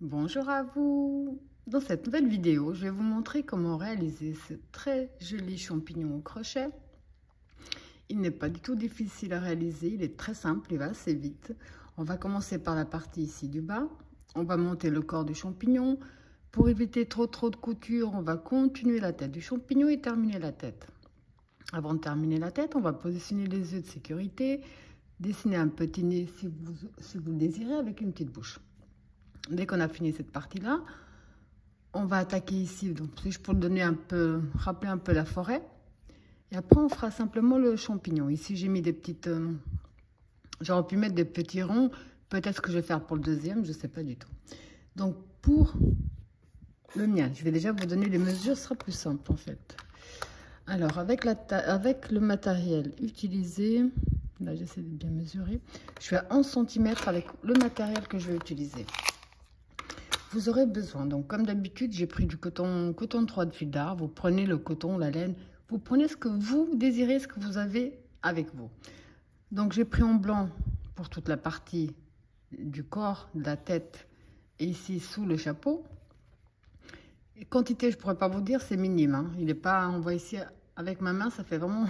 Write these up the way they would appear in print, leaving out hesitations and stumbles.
Bonjour à vous! Dans cette nouvelle vidéo, je vais vous montrer comment réaliser ce très joli champignon au crochet. Il n'est pas du tout difficile à réaliser, il est très simple, il va assez vite. On va commencer par la partie ici du bas. On va monter le corps du champignon. Pour éviter trop de couture, on va continuer la tête du champignon et terminer la tête. Avant de terminer la tête, on va positionner les yeux de sécurité, dessiner un petit nez si vous le désirez avec une petite bouche. Dès qu'on a fini cette partie-là, on va attaquer ici, donc c'est juste pour donner un peu, rappeler un peu la forêt. Et après, on fera simplement le champignon. Ici, j'ai mis des petites... j'aurais pu mettre des petits ronds. Peut-être que je vais faire pour le deuxième, je ne sais pas du tout. Donc, pour le mien, je vais déjà vous donner les mesures, ce sera plus simple en fait. Alors, avec le matériel utilisé, là j'essaie de bien mesurer, je suis à 11 cm avec le matériel que je vais utiliser. Vous aurez besoin, donc comme d'habitude, j'ai pris du coton 3 de fil d'arbre. Vous prenez le coton, la laine, vous prenez ce que vous désirez, ce que vous avez avec vous. Donc j'ai pris en blanc pour toute la partie du corps, de la tête et ici sous le chapeau. Et quantité, je pourrais pas vous dire, c'est minime. Hein. Il est pas, on voit ici avec ma main, ça fait vraiment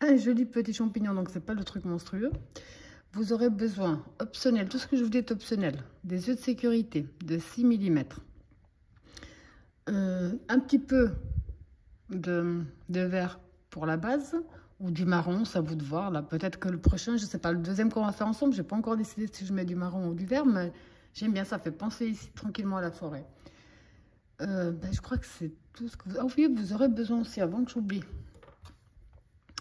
un joli petit champignon, donc c'est pas le truc monstrueux. Vous aurez besoin, optionnel, tout ce que je vous dis est optionnel, des yeux de sécurité de 6 mm, un petit peu de vert pour la base, ou du marron, c'est à vous de voir. Là, peut-être que le prochain, je sais pas, le deuxième qu'on va faire ensemble, j'ai pas encore décidé si je mets du marron ou du vert, mais j'aime bien, ça fait penser ici tranquillement à la forêt. Je crois que c'est tout ce que vous... Ah oui, vous aurez besoin aussi, avant que j'oublie,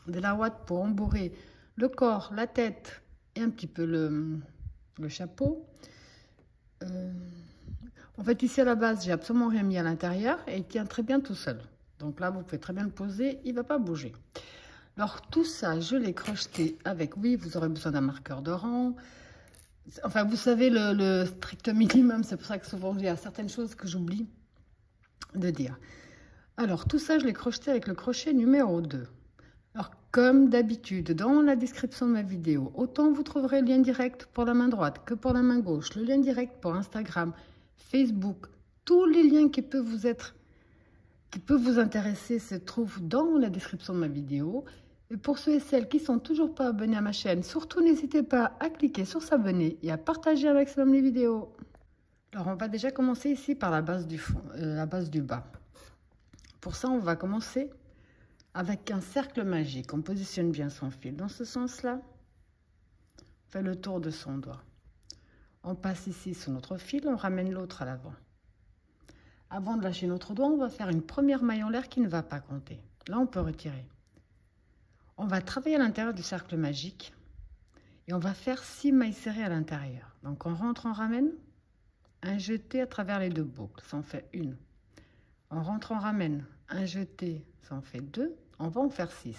de la ouate pour embourrer le corps, la tête et un petit peu le chapeau. En fait, ici à la base, j'ai absolument rien mis à l'intérieur et il tient très bien tout seul. Donc là, vous pouvez très bien le poser, il ne va pas bouger. Alors tout ça, je l'ai crocheté avec, oui, vous aurez besoin d'un marqueur de rang. Enfin, vous savez, le strict minimum, c'est pour ça que souvent, il y a certaines choses que j'oublie de dire. Alors tout ça, je l'ai crocheté avec le crochet numéro 2. Alors, comme d'habitude, dans la description de ma vidéo, autant vous trouverez le lien direct pour la main droite que pour la main gauche, le lien direct pour Instagram, Facebook, tous les liens qui peuvent vous intéresser se trouvent dans la description de ma vidéo. Et pour ceux et celles qui ne sont toujours pas abonnés à ma chaîne, surtout n'hésitez pas à cliquer sur s'abonner et à partager un maximum les vidéos. Alors, on va déjà commencer ici par la base du fond, la base du bas. Pour ça, on va commencer avec un cercle magique. On positionne bien son fil dans ce sens-là. On fait le tour de son doigt. On passe ici sur notre fil, on ramène l'autre à l'avant. Avant de lâcher notre doigt, on va faire une première maille en l'air qui ne va pas compter. Là, on peut retirer. On va travailler à l'intérieur du cercle magique et on va faire 6 mailles serrées à l'intérieur. Donc, on rentre, on ramène, un jeté à travers les deux boucles, ça en fait une. On rentre, on ramène, un jeté, ça en fait 2. On va en faire 6.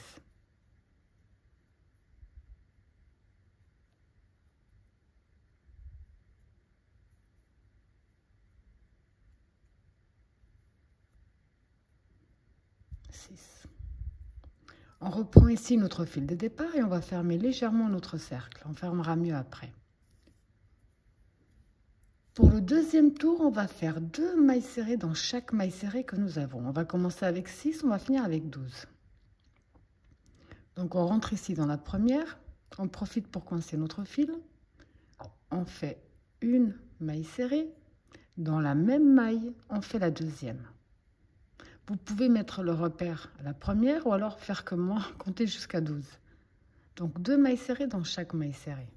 On reprend ici notre fil de départ et on va fermer légèrement notre cercle. On fermera mieux après. Pour le deuxième tour, on va faire 2 mailles serrées dans chaque maille serrée que nous avons. On va commencer avec 6, on va finir avec 12. Donc on rentre ici dans la première, on profite pour coincer notre fil. On fait une maille serrée. Dans la même maille, on fait la deuxième. Vous pouvez mettre le repère à la première ou alors faire comme moi, compter jusqu'à 12. Donc 2 mailles serrées dans chaque maille serrée.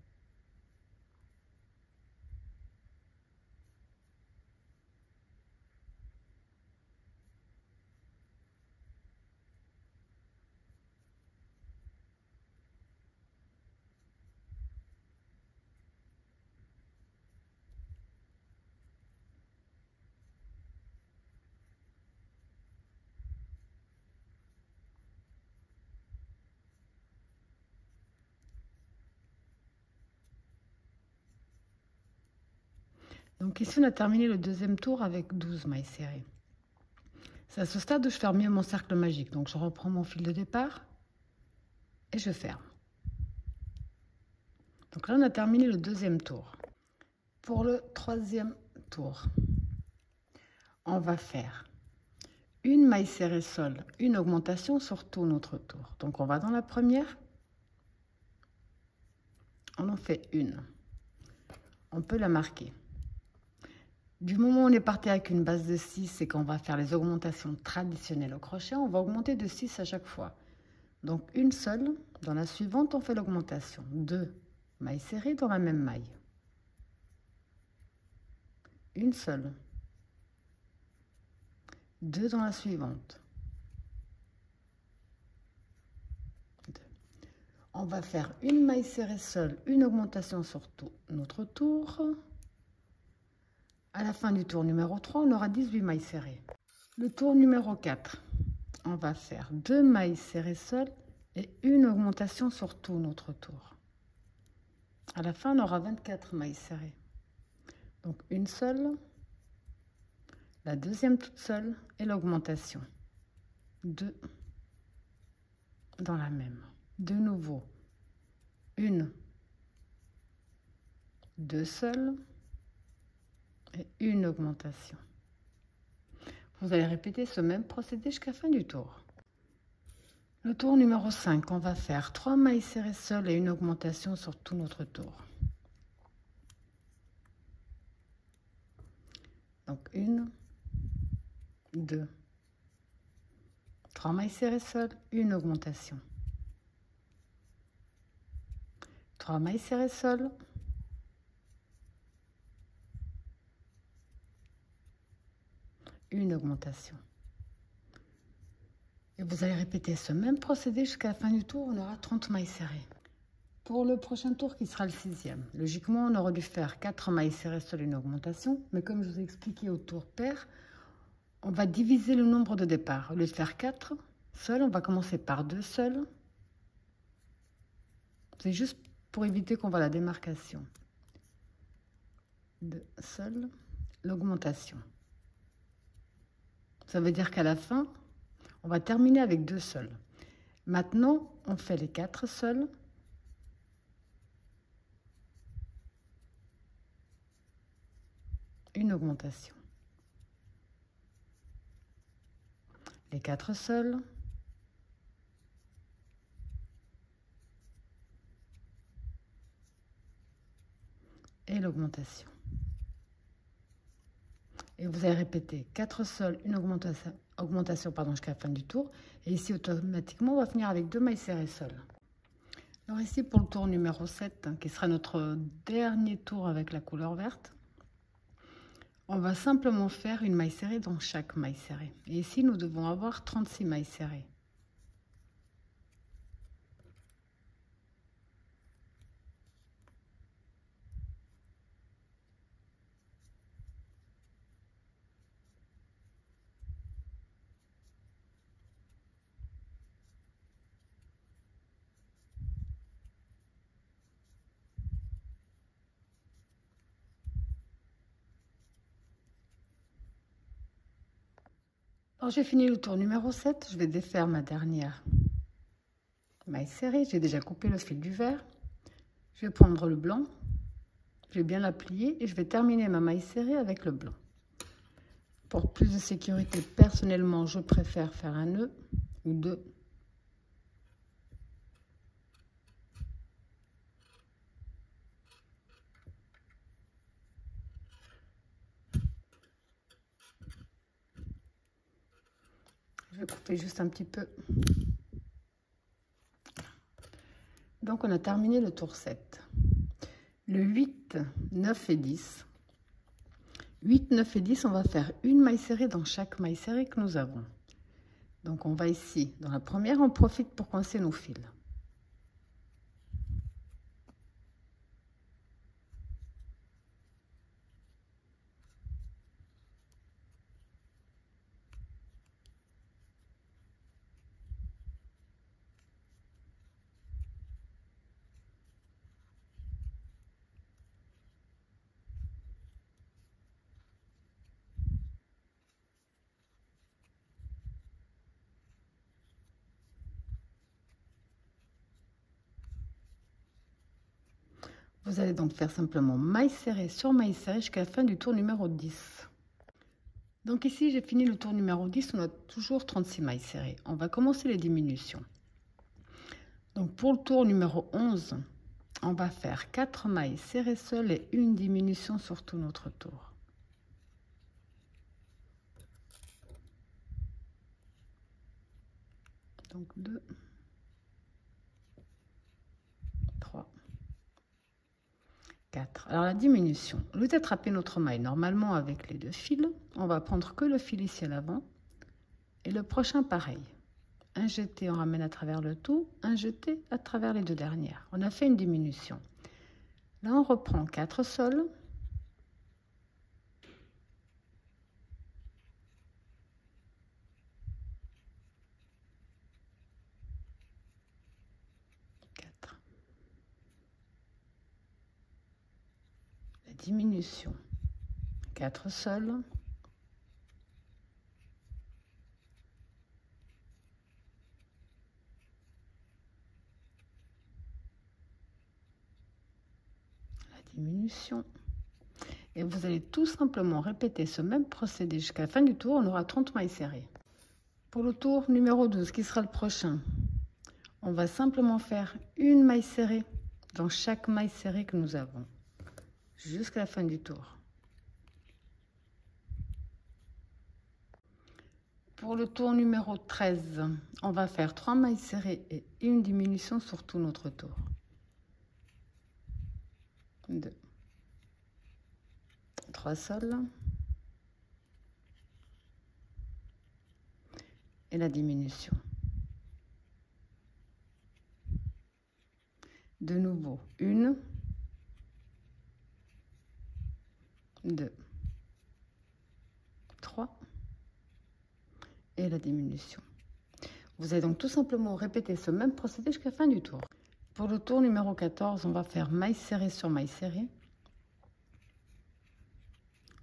Donc ici, on a terminé le deuxième tour avec 12 mailles serrées. C'est à ce stade où je ferme mieux mon cercle magique. Donc je reprends mon fil de départ et je ferme. Donc là, on a terminé le deuxième tour. Pour le troisième tour, on va faire une maille serrée seule, une augmentation sur tout notre tour. Donc on va dans la première, on en fait une, on peut la marquer. Du moment où on est parti avec une base de 6 et qu'on va faire les augmentations traditionnelles au crochet, on va augmenter de 6 à chaque fois. Donc une seule, dans la suivante on fait l'augmentation, 2 mailles serrées dans la même maille, une seule, 2 dans la suivante, 2. On va faire une maille serrée seule, une augmentation sur tout notre tour. À la fin du tour numéro 3, on aura 18 mailles serrées. Le tour numéro 4, on va faire 2 mailles serrées seules et une augmentation sur tout notre tour. À la fin, on aura 24 mailles serrées. Donc une seule, la deuxième toute seule et l'augmentation. 2 dans la même. De nouveau, une, 2 seules et une augmentation. Vous allez répéter ce même procédé jusqu'à la fin du tour. Le tour numéro 5, on va faire 3 mailles serrées seules et une augmentation sur tout notre tour. Donc 1, 2, 3 mailles serrées seules, une augmentation. 3 mailles serrées seules, une augmentation. Et vous allez répéter ce même procédé jusqu'à la fin du tour, on aura 30 mailles serrées. Pour le prochain tour qui sera le 6e, logiquement on aurait dû faire 4 mailles serrées seules, une augmentation, mais comme je vous ai expliqué au tour pair, on va diviser le nombre de départ. Au lieu de faire 4 seules, on va commencer par 2 seules. C'est juste pour éviter qu'on voit la démarcation. 2 seules, l'augmentation. Ça veut dire qu'à la fin, on va terminer avec 2 seules. Maintenant, on fait les 4 seules. Une augmentation. Les 4 seules. Et l'augmentation. Et vous allez répéter 4 seules, une augmentation jusqu'à la fin du tour. Et ici, automatiquement, on va finir avec 2 mailles serrées seules. Alors ici, pour le tour numéro 7, qui sera notre dernier tour avec la couleur verte, on va simplement faire une maille serrée dans chaque maille serrée. Et ici, nous devons avoir 36 mailles serrées. Alors j'ai fini le tour numéro 7, je vais défaire ma dernière maille serrée. J'ai déjà coupé le fil du vert. Je vais prendre le blanc, je vais bien la plier et je vais terminer ma maille serrée avec le blanc. Pour plus de sécurité, personnellement, je préfère faire un nœud ou 2. Je vais couper juste un petit peu. Donc, on a terminé le tour 7. Le 8, 9 et 10. 8, 9 et 10, on va faire une maille serrée dans chaque maille serrée que nous avons. Donc, on va ici, dans la première, on profite pour coincer nos fils. Vous allez donc faire simplement maille serrée sur maille serrée jusqu'à la fin du tour numéro 10. Donc ici, j'ai fini le tour numéro 10, on a toujours 36 mailles serrées. On va commencer les diminutions. Donc pour le tour numéro 11, on va faire 4 mailles serrées seules et une diminution sur tout notre tour. Donc 2, 3, 4. Alors la diminution, au lieu d'attraper notre maille normalement avec les 2 fils, on va prendre que le fil ici à l'avant et le prochain pareil. Un jeté, on ramène à travers le tout, un jeté à travers les 2 dernières. On a fait une diminution. Là, on reprend 4 sols. Diminution, 4 sols, la diminution, et vous allez tout simplement répéter ce même procédé jusqu'à la fin du tour. On aura 30 mailles serrées. Pour le tour numéro 12, qui sera le prochain, on va simplement faire une maille serrée dans chaque maille serrée que nous avons jusqu'à la fin du tour. Pour le tour numéro 13, on va faire 3 mailles serrées et une diminution sur tout notre tour. 2, 3 sols et la diminution. De nouveau, 1, 2, 3 et la diminution. Vous allez donc tout simplement répéter ce même procédé jusqu'à la fin du tour. Pour le tour numéro 14, on va faire maille serrée sur maille serrée.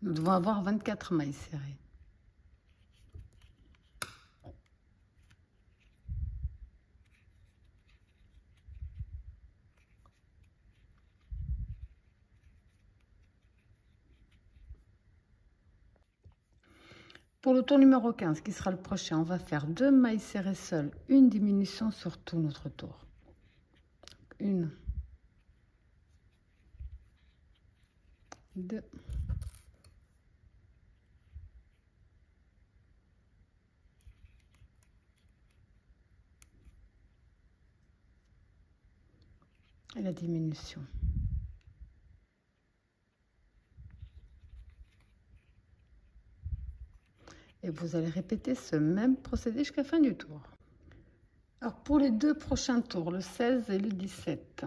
Nous devons avoir 24 mailles serrées. Pour le tour numéro 15, qui sera le prochain, on va faire 2 mailles serrées seules, une diminution sur tout notre tour. 1, 2, et la diminution. Et vous allez répéter ce même procédé jusqu'à la fin du tour. Alors pour les 2 prochains tours, le 16 et le 17,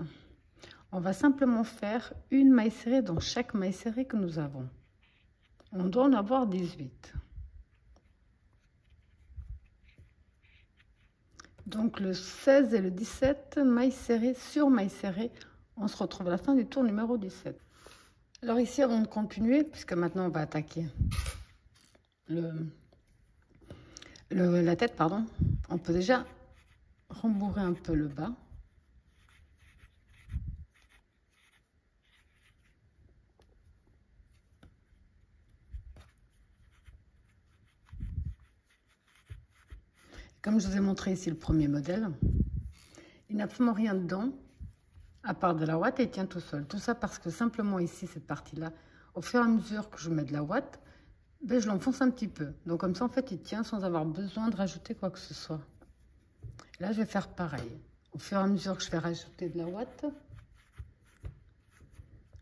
on va simplement faire une maille serrée dans chaque maille serrée que nous avons. On doit en avoir 18. Donc le 16 et le 17, maille serrée sur maille serrée. On se retrouve à la fin du tour numéro 17. Alors ici, avant de continuer, puisque maintenant on va attaquer la tête, pardon, on peut déjà rembourrer un peu le bas. Comme je vous ai montré ici le premier modèle, il n'y a absolument rien dedans, à part de la ouate, et il tient tout seul. Tout ça parce que simplement ici, cette partie-là, au fur et à mesure que je mets de la ouate, ben, je l'enfonce un petit peu. Donc comme ça, en fait, il tient sans avoir besoin de rajouter quoi que ce soit. Là, je vais faire pareil. Au fur et à mesure que je vais rajouter de la ouate,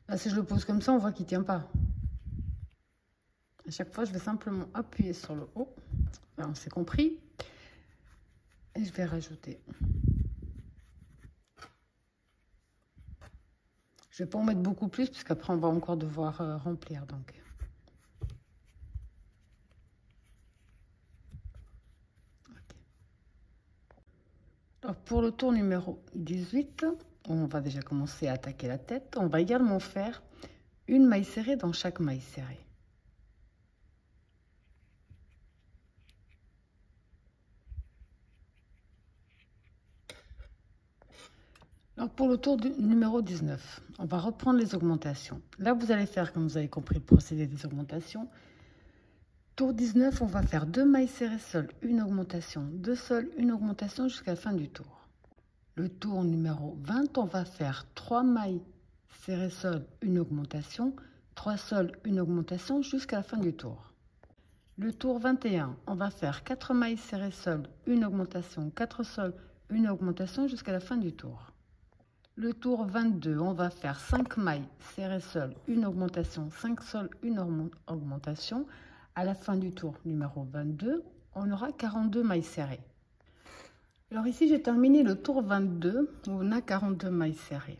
là, si je le pose comme ça, on voit qu'il ne tient pas. À chaque fois, je vais simplement appuyer sur le haut. Alors, on s'est compris. Et je vais rajouter. Je ne vais pas en mettre beaucoup plus, puisqu'après, on va encore devoir remplir. Donc. Alors, pour le tour numéro 18, on va déjà commencer à attaquer la tête. On va également faire une maille serrée dans chaque maille serrée. Alors pour le tour du numéro 19, on va reprendre les augmentations. Là, vous allez faire, comme vous avez compris, le procédé des augmentations. Tour 19, on va faire 2 mailles serrées seules, une augmentation, 2 seules, une augmentation jusqu'à la fin du tour. Le tour numéro 20, on va faire 3 mailles serrées seules, une augmentation, 3 seules, une augmentation jusqu'à la fin du tour. Le tour 21, on va faire 4 mailles serrées seules, une augmentation, 4 seules, une augmentation jusqu'à la fin du tour. Le tour 22, on va faire 5 mailles serrées seules, une augmentation, 5 seules, une augmentation. À la fin du tour numéro 22, on aura 42 mailles serrées. Alors ici, j'ai terminé le tour 22, où on a 42 mailles serrées.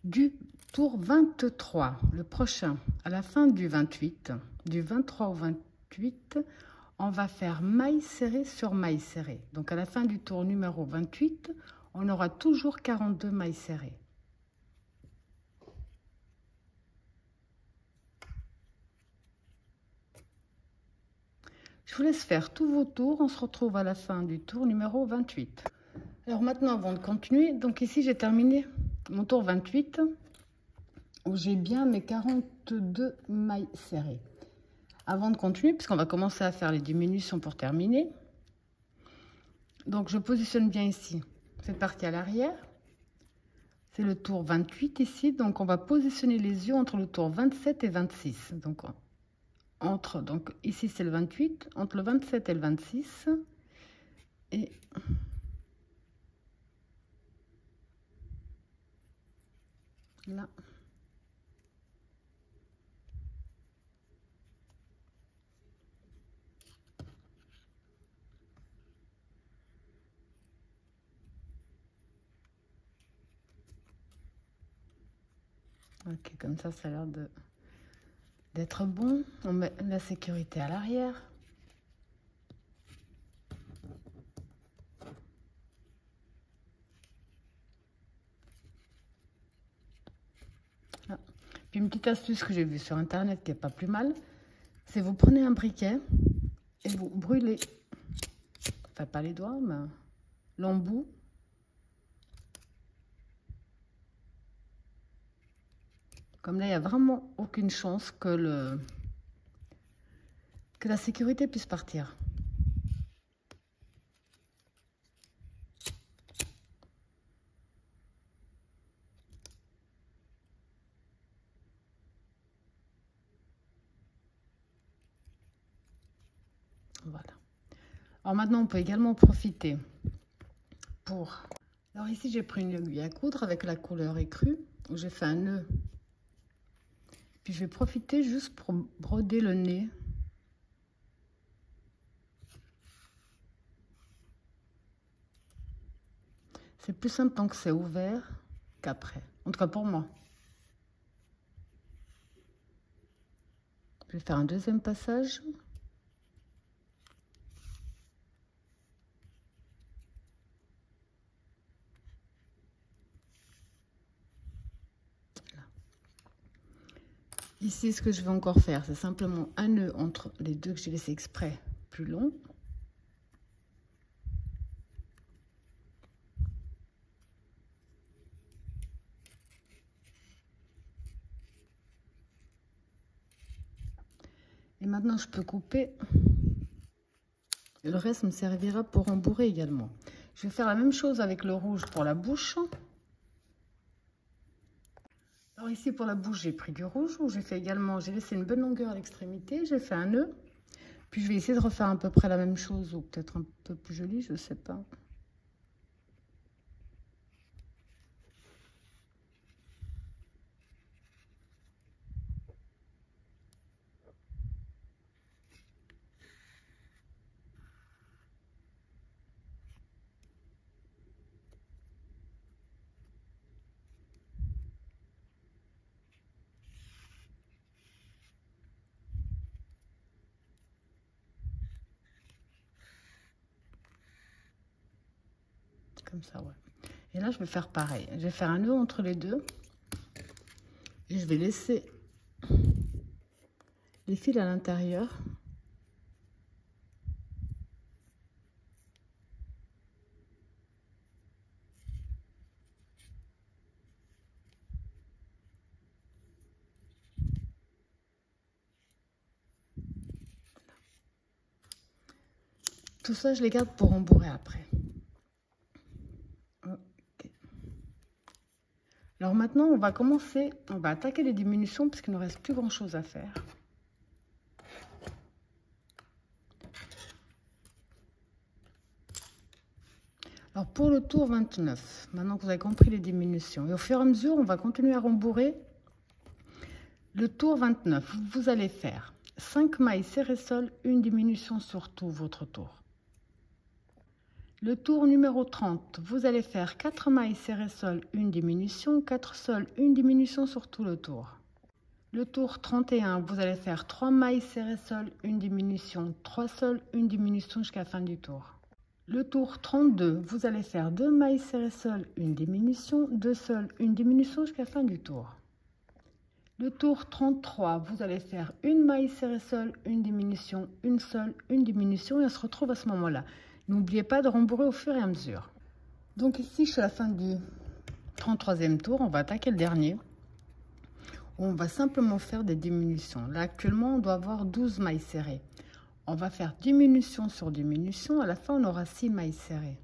Du tour 23, le prochain, à la fin du 28, du 23 au 28, on va faire maille serrée sur maille serrée. Donc à la fin du tour numéro 28, on aura toujours 42 mailles serrées. Je vous laisse faire tous vos tours. On se retrouve à la fin du tour numéro 28. Alors maintenant, avant de continuer, donc ici j'ai terminé mon tour 28 où j'ai bien mes 42 mailles serrées. Avant de continuer, puisqu'on va commencer à faire les diminutions pour terminer, donc je positionne bien ici cette partie à l'arrière. C'est le tour 28 ici, donc on va positionner les yeux entre le tour 27 et 26. Donc ici c'est le 28, entre le 27 et le 26. Et là. Ok, comme ça a l'air d'être bon. On met la sécurité à l'arrière. Ah. Puis une petite astuce que j'ai vue sur internet qui est pas plus mal, c'est vous prenez un briquet et vous brûlez, enfin pas les doigts, mais l'embout. Comme là, il n'y a vraiment aucune chance que la sécurité puisse partir. Voilà. Alors maintenant, on peut également profiter pour... Alors ici, j'ai pris une aiguille à coudre avec la couleur écrue, où j'ai fait un nœud. Puis je vais profiter juste pour broder le nez. C'est plus simple tant que c'est ouvert qu'après. En tout cas pour moi. Je vais faire un deuxième passage. Là. Ici, ce que je vais encore faire, c'est simplement un nœud entre les deux que j'ai laissé exprès plus long. Et maintenant, je peux couper. Le reste me servira pour rembourrer également. Je vais faire la même chose avec le rouge pour la bouche. Alors ici, pour la bouche, j'ai pris du rouge. J'ai fait également, j'ai laissé une bonne longueur à l'extrémité. J'ai fait un nœud. Puis je vais essayer de refaire à peu près la même chose, ou peut-être un peu plus joli, je ne sais pas. Comme ça, ouais. Et là, je vais faire pareil. Je vais faire un nœud entre les deux. Et je vais laisser les fils à l'intérieur. Tout ça, je les garde pour rembourrer après. Ok. Alors maintenant, on va commencer, on va attaquer les diminutions parce qu'il ne reste plus grand chose à faire. Alors pour le tour 29, maintenant que vous avez compris les diminutions, et au fur et à mesure, on va continuer à rembourrer. Le tour 29, vous allez faire 5 mailles serrées seules, une diminution sur tout votre tour. Le tour numéro 30, vous allez faire 4 mailles serrées seules, une diminution, 4 seules, une diminution sur tout le tour. Le tour 31, vous allez faire 3 mailles serrées seules, une diminution, 3 seules, une diminution jusqu'à la fin du tour. Le tour 32, vous allez faire 2 mailles serrées seules, une diminution, 2 seules, une diminution jusqu'à la fin du tour. Le tour 33, vous allez faire une maille serrée seule, une diminution, une seule, une diminution et on se retrouve à ce moment-là. N'oubliez pas de rembourrer au fur et à mesure. Donc ici, je suis à la fin du 33e tour, on va attaquer le dernier. On va simplement faire des diminutions. Là, actuellement, on doit avoir 12 mailles serrées. On va faire diminution sur diminution. À la fin, on aura 6 mailles serrées.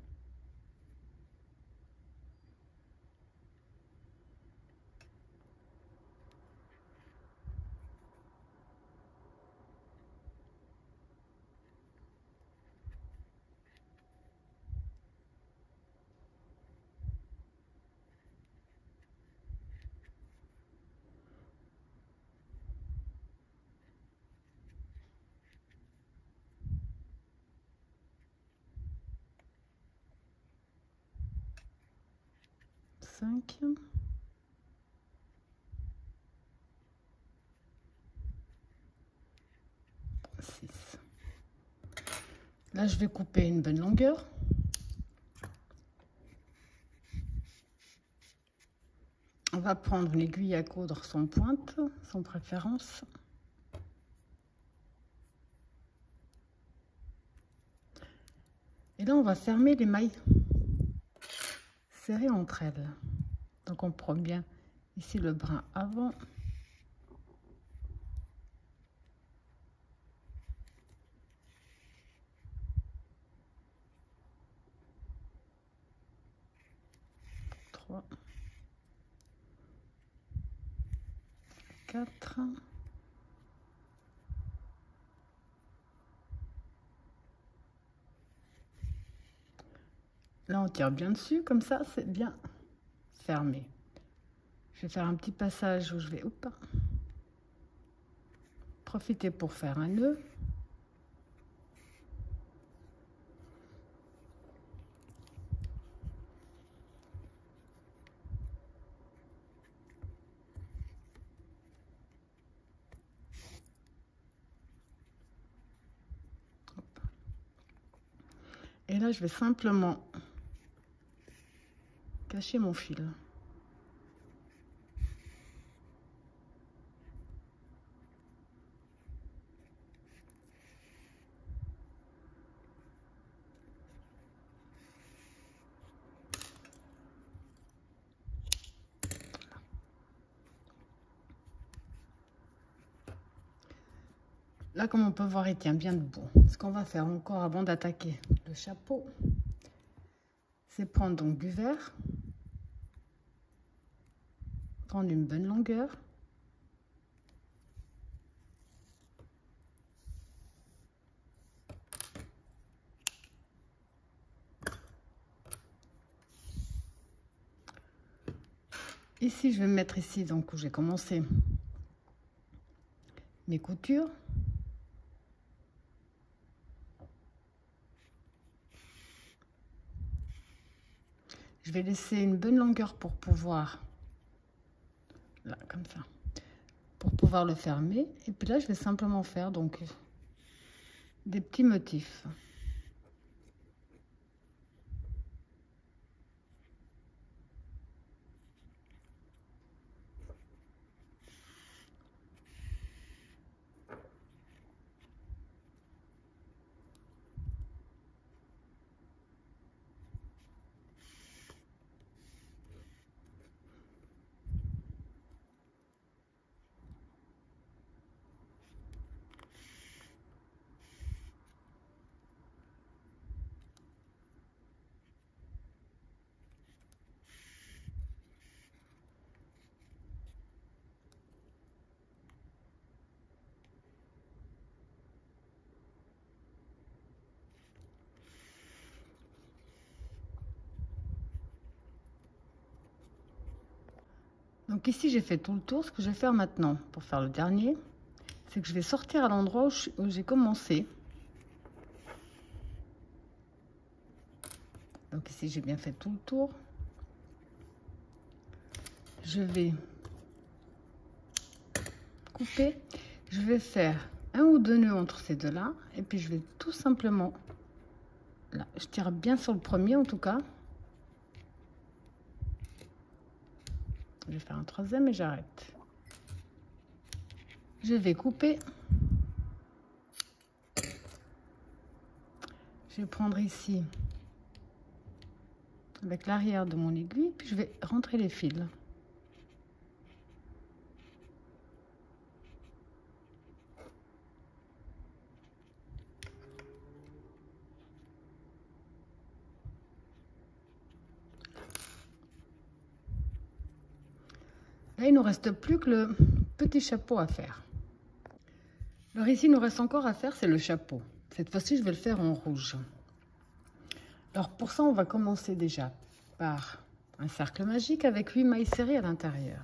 Cinq. 6. Là, je vais couper une bonne longueur. On va prendre une aiguille à coudre sans pointe, sans préférence. Et là, on va fermer les mailles serrées entre elles. Donc, on prend bien ici le brin avant. Trois. 4. Là, on tire bien dessus, comme ça, c'est bien fermé. Je vais faire un petit passage où je vais profiter pour faire un nœud. Et là, je vais simplement cacher mon fil. Là, comme on peut voir, il tient bien debout. Ce qu'on va faire encore avant d'attaquer le chapeau, c'est prendre donc du vert, prendre une bonne longueur. Ici, je vais me mettre ici, donc où j'ai commencé mes coutures. Je vais laisser une bonne longueur pour pouvoir, là, comme ça, pour pouvoir le fermer. Et puis là, je vais simplement faire donc des petits motifs. Donc ici, j'ai fait tout le tour. Ce que je vais faire maintenant pour faire le dernier, c'est que je vais sortir à l'endroit où j'ai commencé. Donc ici, j'ai bien fait tout le tour. Je vais couper. Je vais faire un ou deux nœuds entre ces deux-là. Et puis, je vais tout simplement... Là, je tire bien sur le premier en tout cas. Je vais faire un troisième et j'arrête. Je vais couper. Je vais prendre ici avec l'arrière de mon aiguille, puis je vais rentrer les fils. Là, il ne nous reste plus que le petit chapeau à faire. Alors ici, il nous reste encore à faire, c'est le chapeau. Cette fois-ci, je vais le faire en rouge. Alors pour ça, on va commencer déjà par un cercle magique avec 8 mailles serrées à l'intérieur.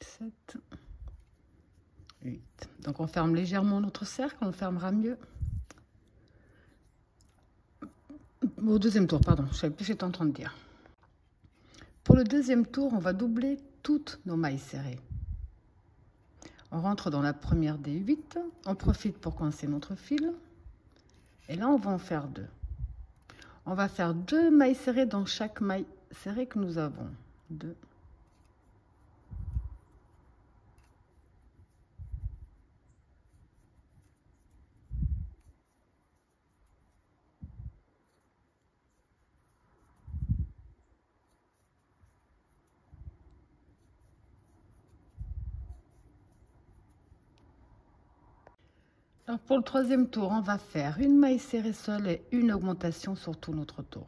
Sept, 8. Donc on ferme légèrement notre cercle, on le fermera mieux au deuxième tour, pardon, je savais plus ce que j'étais en train de dire. Pour le deuxième tour, on va doubler toutes nos mailles serrées. On rentre dans la première des 8, on profite pour coincer notre fil, et là on va en faire 2. On va faire 2 mailles serrées dans chaque maille serrée que nous avons. 2. Alors pour le troisième tour, on va faire une maille serrée seule et une augmentation sur tout notre tour.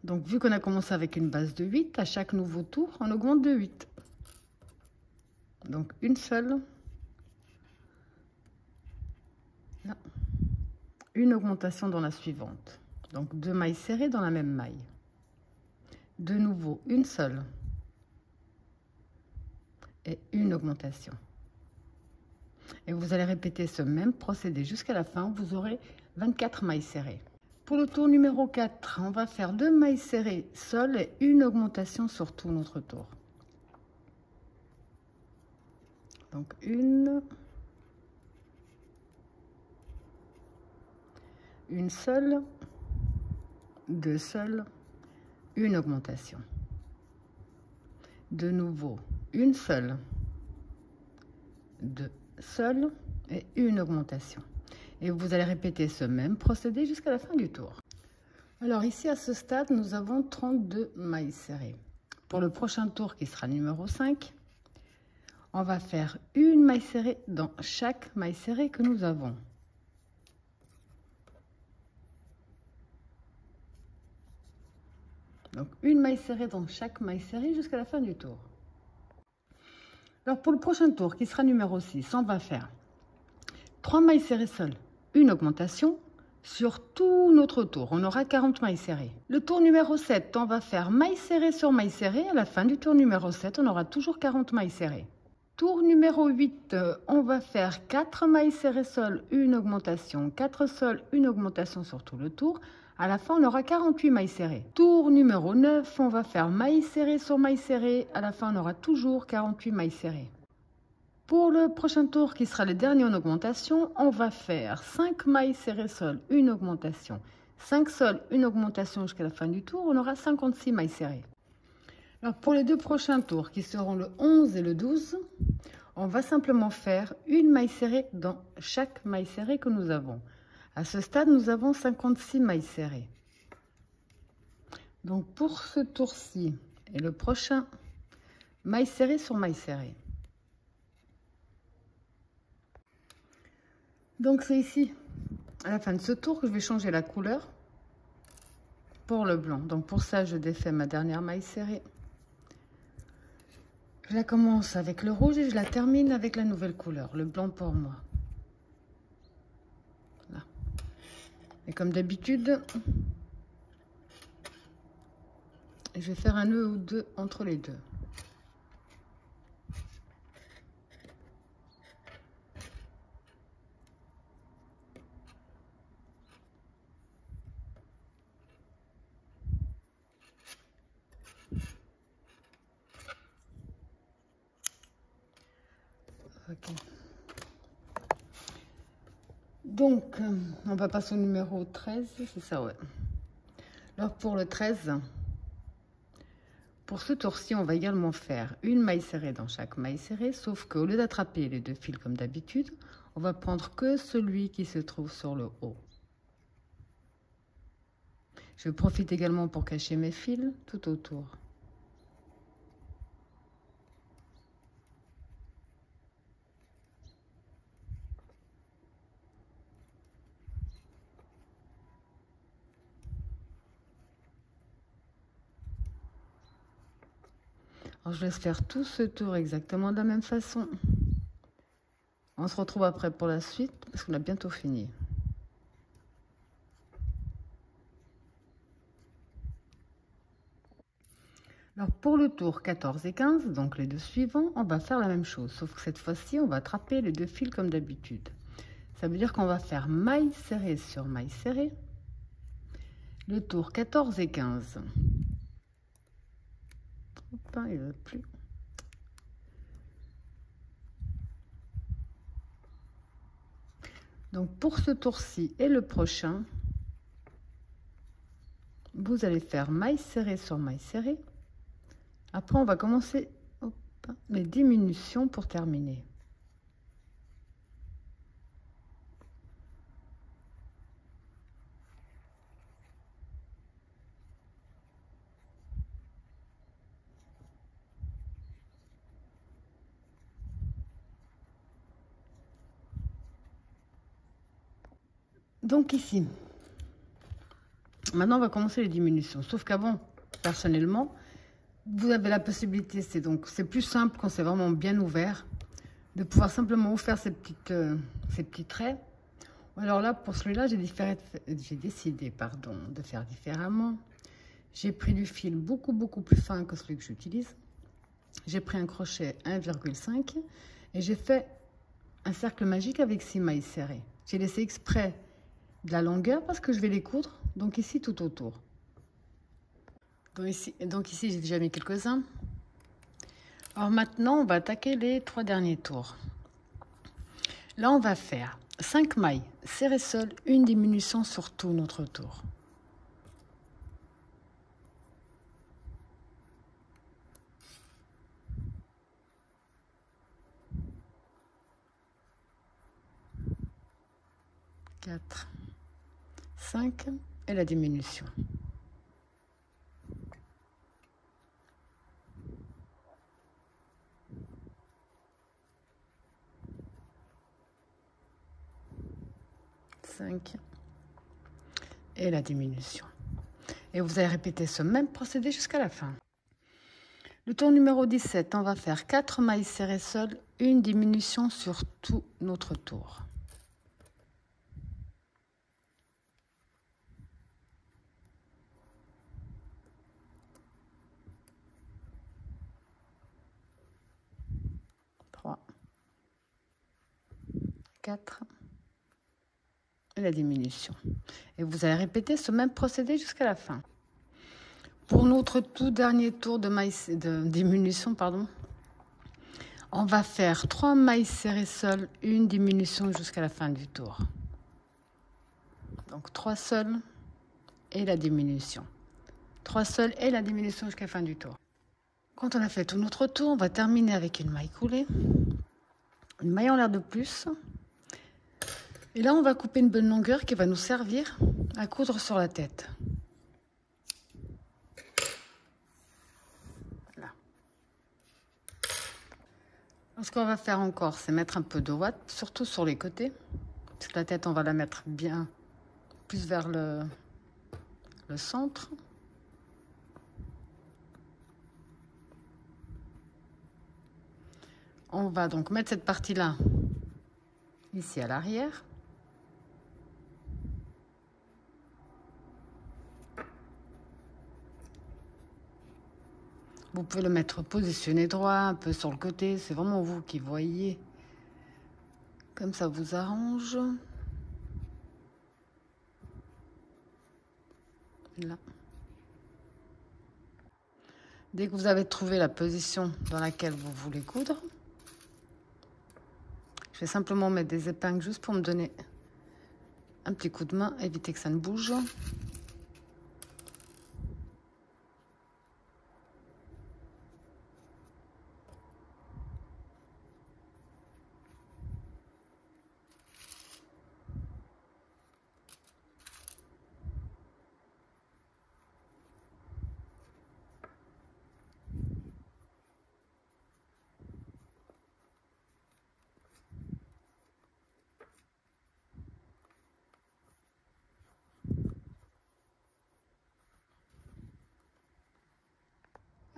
Donc vu qu'on a commencé avec une base de 8, à chaque nouveau tour, on augmente de 8. Donc une seule, là, une augmentation dans la suivante. Donc 2 mailles serrées dans la même maille. De nouveau une seule et une augmentation. Et vous allez répéter ce même procédé jusqu'à la fin, vous aurez 24 mailles serrées. Pour le tour numéro 4, on va faire 2 mailles serrées seules et une augmentation sur tout notre tour. Donc une seule, 2 seules, une augmentation. De nouveau, une seule, 2 seules et une augmentation. Et vous allez répéter ce même procédé jusqu'à la fin du tour. Alors ici, à ce stade, nous avons 32 mailles serrées. Pour le prochain tour, qui sera numéro 5, on va faire une maille serrée dans chaque maille serrée que nous avons. Donc une maille serrée dans chaque maille serrée jusqu'à la fin du tour. Alors pour le prochain tour, qui sera numéro 6, on va faire 3 mailles serrées seules, une augmentation sur tout notre tour. On aura 40 mailles serrées. Le tour numéro 7, on va faire maille serrée sur maille serrée. À la fin du tour numéro 7, on aura toujours 40 mailles serrées. Tour numéro 8, on va faire 4 mailles serrées seules, une augmentation, 4 seules, une augmentation sur tout le tour. À la fin, on aura 48 mailles serrées. Tour numéro 9, on va faire maille serrée sur maille serrée. À la fin, on aura toujours 48 mailles serrées. Pour le prochain tour, qui sera le dernier en augmentation, on va faire 5 mailles serrées seules, une augmentation. 5 seules, une augmentation jusqu'à la fin du tour, on aura 56 mailles serrées. Alors pour les 2 prochains tours, qui seront le 11 et le 12, on va simplement faire une maille serrée dans chaque maille serrée que nous avons. À ce stade, nous avons 56 mailles serrées. Donc pour ce tour-ci et le prochain, maille serrée sur maille serrée. Donc c'est ici, à la fin de ce tour, que je vais changer la couleur pour le blanc. Donc pour ça, je défais ma dernière maille serrée. Je la commence avec le rouge et je la termine avec la nouvelle couleur, le blanc pour moi. Là. Et comme d'habitude, je vais faire un nœud ou deux entre les deux. Ok. Donc, on va passer au numéro 13, c'est ça, ouais. Alors, pour le 13, pour ce tour-ci, on va également faire une maille serrée dans chaque maille serrée, sauf qu'au lieu d'attraper les deux fils comme d'habitude, on va prendre que celui qui se trouve sur le haut. Je profite également pour cacher mes fils tout autour. Alors, je laisse faire tout ce tour exactement de la même façon. On se retrouve après pour la suite parce qu'on a bientôt fini. Alors pour le tour 14 et 15, donc les deux suivants, on va faire la même chose, sauf que cette fois-ci, on va attraper les deux fils comme d'habitude. Ça veut dire qu'on va faire maille serrée sur maille serrée, le tour 14 et 15. Hop, il ne veut plus. Donc pour ce tour-ci et le prochain, vous allez faire maille serrée sur maille serrée. Après, on va commencer les diminutions pour terminer. Donc ici, maintenant on va commencer les diminutions. Sauf qu'avant, personnellement, vous avez la possibilité, c'est plus simple quand c'est vraiment bien ouvert, de pouvoir simplement faire ces petits traits. Alors là, pour celui-là, j'ai décidé de faire différemment. J'ai pris du fil beaucoup plus fin que celui que j'utilise. J'ai pris un crochet 1,5 et j'ai fait un cercle magique avec 6 mailles serrées. J'ai laissé exprès de la longueur parce que je vais les coudre, donc ici tout autour. Donc ici j'ai déjà mis quelques-uns. Alors maintenant, on va attaquer les 3 derniers tours. Là, on va faire 5 mailles serrées seules, une diminution sur tout notre tour. Quatre, 5 et la diminution. Et la diminution. Et vous allez répéter ce même procédé jusqu'à la fin. Le tour numéro 17, on va faire 4 mailles serrées seules, une diminution sur tout notre tour. Trois, 4 et la diminution. Et vous allez répéter ce même procédé jusqu'à la fin. Pour notre tout dernier tour de diminution, on va faire 3 mailles serrées seules, une diminution jusqu'à la fin du tour. Donc 3 seules et la diminution. 3 seules et la diminution jusqu'à la fin du tour. Quand on a fait tout notre tour, on va terminer avec une maille coulée, une maille en l'air de plus. Et là, on va couper une bonne longueur qui va nous servir à coudre sur la tête. Voilà. Ce qu'on va faire encore, c'est mettre un peu de ouate, surtout sur les côtés. Parce que la tête, on va la mettre bien plus vers le centre. On va donc mettre cette partie-là ici à l'arrière. Vous pouvez le mettre positionné droit, un peu sur le côté. C'est vraiment vous qui voyez. Comme ça vous arrange. Là. Dès que vous avez trouvé la position dans laquelle vous voulez coudre, je vais simplement mettre des épingles juste pour me donner un petit coup de main, éviter que ça ne bouge.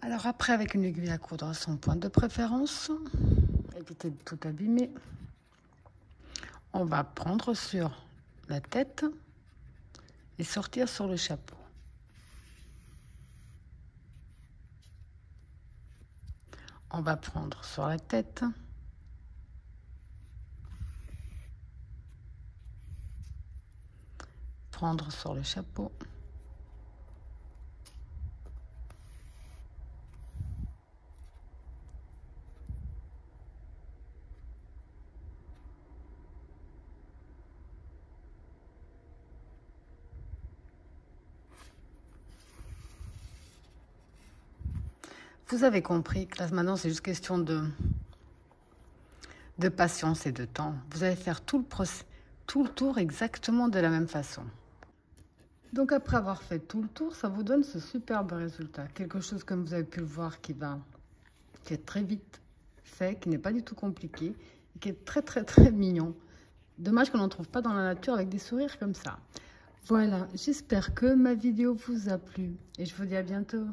Alors après, avec une aiguille à coudre à son point de préférence, éviter de tout abîmer, on va prendre sur la tête et sortir sur le chapeau. On va prendre sur la tête, prendre sur le chapeau. Vous avez compris que là maintenant c'est juste question de patience et de temps. Vous allez faire tout le tour exactement de la même façon. Donc après avoir fait tout le tour, ça vous donne ce superbe résultat. Quelque chose comme vous avez pu le voir qui est très vite fait, qui n'est pas du tout compliqué, et qui est très mignon. Dommage qu'on n'en trouve pas dans la nature avec des sourires comme ça. Voilà, j'espère que ma vidéo vous a plu et je vous dis à bientôt.